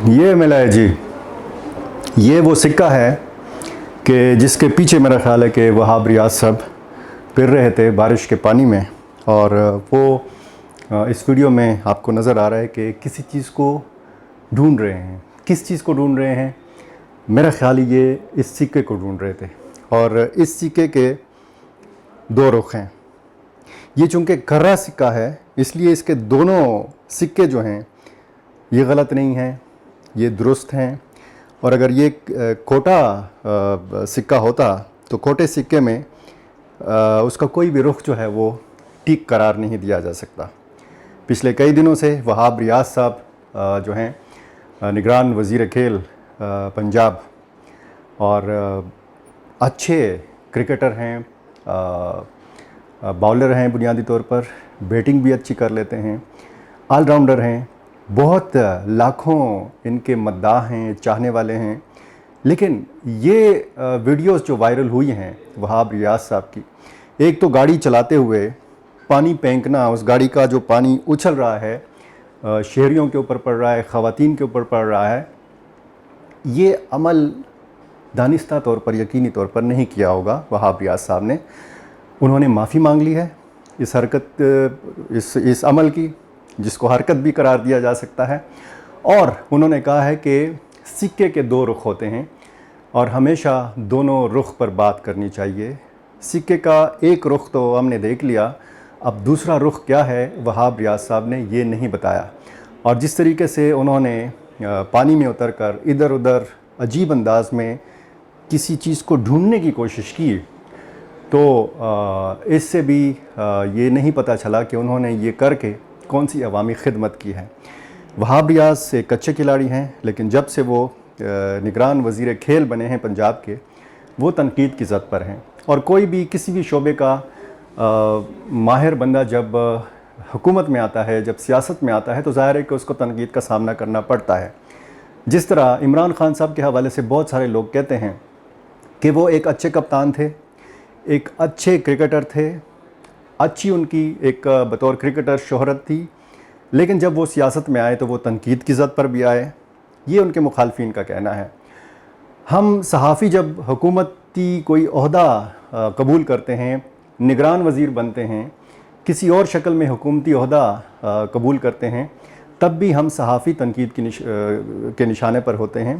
ये मिला है जी, ये वो सिक्का है कि जिसके पीछे मेरा ख़्याल है कि वहाब रियाज साहब फिर रहे थे बारिश के पानी में, और वो इस वीडियो में आपको नज़र आ रहा है कि किसी चीज़ को ढूंढ रहे हैं। किस चीज़ को ढूंढ रहे हैं? मेरा ख़्याल ये इस सिक्के को ढूंढ रहे थे, और इस सिक्के के दो रुख हैं। ये चूँकि कर्रा सिक्का है इसलिए इसके दोनों सिक्के जो हैं ये गलत नहीं हैं, ये दुरुस्त हैं। और अगर ये खोटा सिक्का होता तो खोटे सिक्के में उसका कोई भी रुख जो है वो ठीक करार नहीं दिया जा सकता। पिछले कई दिनों से वहाब रियाज साहब जो हैं निगरान वज़ीर खेल पंजाब, और अच्छे क्रिकेटर हैं, बाउलर हैं, बुनियादी तौर पर बैटिंग भी अच्छी कर लेते हैं, ऑलराउंडर हैं, बहुत लाखों इनके मद्दाह हैं, चाहने वाले हैं। लेकिन ये वीडियोस जो वायरल हुई हैं वहाब रियाज साहब की, एक तो गाड़ी चलाते हुए पानी फेंकना, उस गाड़ी का जो पानी उछल रहा है शहरियों के ऊपर पड़ रहा है, ख़वातीन के ऊपर पड़ रहा है, ये अमल दानिस्ता तौर पर, यकीनी तौर पर नहीं किया होगा वहाब रियाज साहब ने। उन्होंने माफ़ी मांग ली है इस हरकत, इस अमल की, जिसको हरकत भी करार दिया जा सकता है। और उन्होंने कहा है कि सिक्के के दो रुख होते हैं और हमेशा दोनों रुख पर बात करनी चाहिए। सिक्के का एक रुख तो हमने देख लिया, अब दूसरा रुख क्या है वहाब रियाज साहब ने ये नहीं बताया। और जिस तरीके से उन्होंने पानी में उतरकर इधर उधर अजीब अंदाज में किसी चीज़ को ढूंढने की कोशिश की, तो इससे भी ये नहीं पता चला कि उन्होंने ये करके कौन सी अवामी खिदमत की है। वहाब रियाज एक अच्छे खिलाड़ी हैं, लेकिन जब से वो निगरान वज़ीर खेल बने हैं पंजाब के, वो तनकीद की ज़द पर हैं। और कोई भी किसी भी शोबे का माहिर बंदा जब हुकूमत में आता है, जब सियासत में आता है, तो ज़ाहिर है कि उसको तनकीद का सामना करना पड़ता है। जिस तरह इमरान खान साहब के हवाले से बहुत सारे लोग कहते हैं कि वो एक अच्छे कप्तान थे, एक अच्छे क्रिकेटर थे, अच्छी उनकी एक बतौर क्रिकेटर शोहरत थी, लेकिन जब वो सियासत में आए तो वो तनकीद की ज़द पर भी आए। ये उनके मुखालफिन का कहना है। हम सहाफ़ी जब हुकूमती कोई ओहदा कबूल करते हैं, निगरान वज़ीर बनते हैं, किसी और शक्ल में हुकूमती ओहदा कबूल करते हैं, तब भी हम सहाफ़ी तनकीद के निशाने पर होते हैं।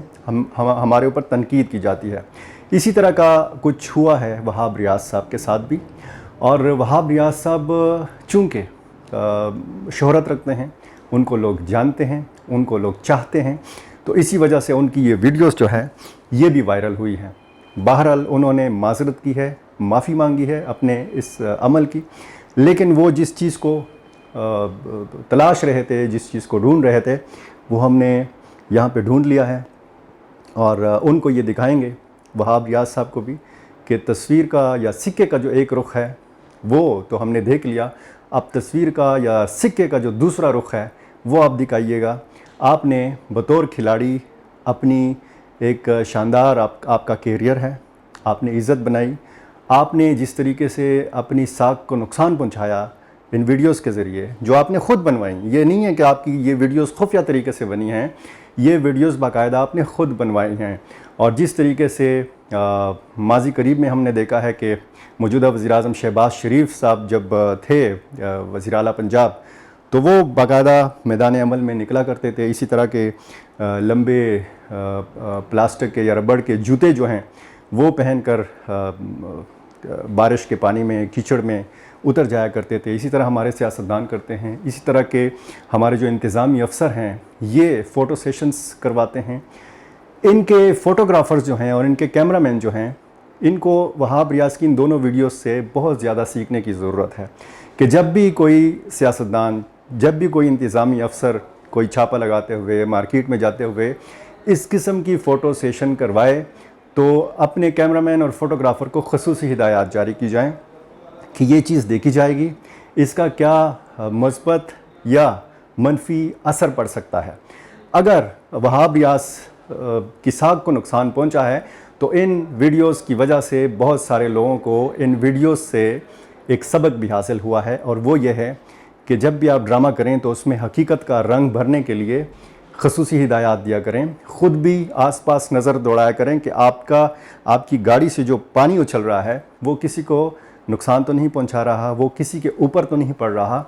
हमारे ऊपर तनकीद की जाती है। इसी तरह का कुछ हुआ है वहाब रियाज साहब के साथ भी। और वहाब रियाज साहब चूँकि शोहरत रखते हैं, उनको लोग जानते हैं, उनको लोग चाहते हैं, तो इसी वजह से उनकी ये वीडियोस जो है ये भी वायरल हुई हैं। बहरहाल उन्होंने माज़रत की है, माफ़ी मांगी है अपने इस अमल की, लेकिन वो जिस चीज़ को तलाश रहे थे, जिस चीज़ को ढूंढ रहे थे, वो हमने यहाँ पे ढूंढ लिया है। और उनको ये दिखाएंगे वहाब रियाज साहब को भी कि तस्वीर का या सिक्के का जो एक रुख है वो तो हमने देख लिया, अब तस्वीर का या सिक्के का जो दूसरा रुख है वो आप दिखाइएगा। आपने बतौर खिलाड़ी अपनी एक शानदार आपका कैरियर है, आपने इज़्ज़त बनाई, आपने जिस तरीके से अपनी साख को नुकसान पहुंचाया इन वीडियोस के ज़रिए जो आपने ख़ुद बनवाई। ये नहीं है कि आपकी ये वीडियोस खुफिया तरीके से बनी हैं, ये वीडियोस बाकायदा आपने ख़ुद बनवाई हैं। और जिस तरीके से माजी करीब में हमने देखा है कि मौजूदा वज़ीर-ए-आज़म शहबाज शरीफ साहब जब थे वज़ीर आला पंजाब, तो वो बाकायदा मैदान अमल में निकला करते थे। इसी तरह के लंबे प्लास्टिक के या रबड़ के जूते जो हैं वो पहनकर बारिश के पानी में, कीचड़ में उतर जाया करते थे। इसी तरह हमारे सियासतदान करते हैं। इसी तरह के हमारे जो इंतज़ामी अफसर हैं ये फ़ोटो सेशंस करवाते हैं। इनके फ़ोटोग्राफ़र्स जो हैं और इनके कैमरामैन जो हैं, इनको वहाब रियाज की इन दोनों वीडियोस से बहुत ज़्यादा सीखने की ज़रूरत है कि जब भी कोई सियासतदान, जब भी कोई इंतज़ामी अफसर कोई छापा लगाते हुए, मार्केट में जाते हुए इस किस्म की फ़ोटो सेशन करवाए, तो अपने कैमरामैन और फ़ोटोग्राफ़र को ख़ुसूसी हिदायत जारी की जाएँ कि ये चीज़ देखी जाएगी, इसका क्या मस्बत या मनफी असर पड़ सकता है। अगर वहाब रियाज की साख को नुकसान पहुंचा है तो इन वीडियोस की वजह से बहुत सारे लोगों को इन वीडियोस से एक सबक भी हासिल हुआ है, और वो ये है कि जब भी आप ड्रामा करें तो उसमें हकीकत का रंग भरने के लिए خصوصی ہدایات دیا کریں، خود بھی آس پاس نظر دوڑایا کریں کہ آپ کی گاڑی سے جو پانی اچھل رہا ہے وہ کسی کو نقصان تو نہیں پہنچا رہا، وہ کسی کے اوپر تو نہیں پڑ رہا۔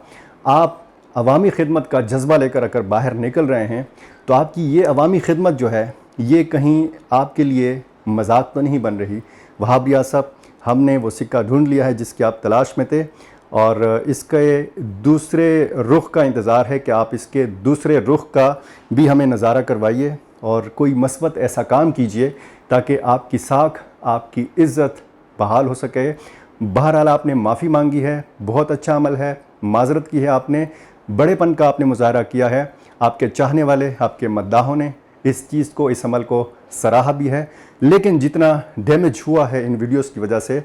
آپ عوامی خدمت کا جذبہ لے کر اگر باہر نکل رہے ہیں تو آپ کی یہ عوامی خدمت جو ہے یہ کہیں آپ کے لیے مذاق تو نہیں بن رہی۔ وہاب ریاض صاحب، ہم نے وہ سکہ ڈھونڈ لیا ہے جس کی آپ تلاش میں تھے، اور اس کے دوسرے رخ کا انتظار ہے کہ آپ اس کے دوسرے رخ کا بھی ہمیں نظارہ کروائیے اور کوئی مثبت ایسا کام کیجئے تاکہ آپ کی ساکھ، آپ کی عزت بحال ہو سکے۔ بہرحال آپ نے معافی مانگی ہے، بہت اچھا عمل ہے، معذرت کی ہے آپ نے، بڑے پن کا آپ نے مظاہرہ کیا ہے۔ آپ کے چاہنے والے، آپ کے مداحوں نے اس چیز کو، اس عمل کو سراہا بھی ہے، لیکن جتنا ڈیمیج ہوا ہے ان ویڈیوز کی وجہ سے،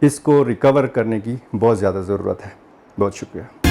اس کو ریکور کرنے کی بہت زیادہ ضرورت ہے۔ بہت شکریہ۔